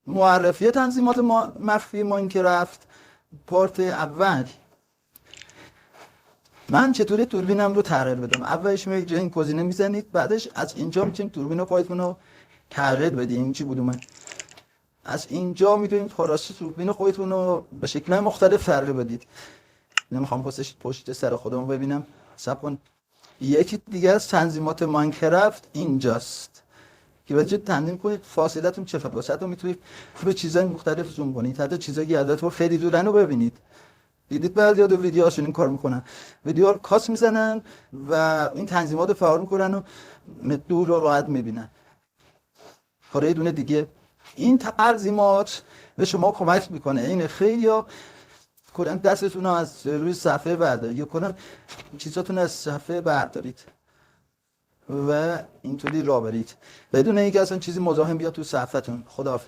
معرفی تنظیمات مخفی ماینکرافت پارت اول. من چطوری دوربینم رو تغییر بدم؟ اولش میگه این گزینه میزنید، بعدش از اینجا میتونید دوربین خودتون رو تغییر بدین. چی بود اومد؟ از اینجا میتونید خلاصه دوربین خودتون رو به شکل مختلف تغییر بدید. نمیخوام پشت سر خودمو ببینم. صبر کن. یکی دیگه از تنظیمات ماینکرافت اینجاست که وجه تنظیم کنید فاصلتون چه واسط رو میتونید به چیزای مختلف زوم کنید، حتی چیزایی که ازتون خیلی دورن رو ببینید. دیدید بعضیا دو ویدیوهاشون این کار میکنن، ویدیو رو کاست میزنن و این تنظیمات رو فعال میکنن و دور رو راحت میبینن. کار دونه دیگه این تنظیمات به شما کمک میکنه. این خیلیا کلا دستتون رو از روی صفحه بردارید یا کلا چیزاتون از صفحه بردارید و اینطوری راه برید بدون اینکه اصلا چیزی مزاحم بیاد تو صفحتون. خداحافظ.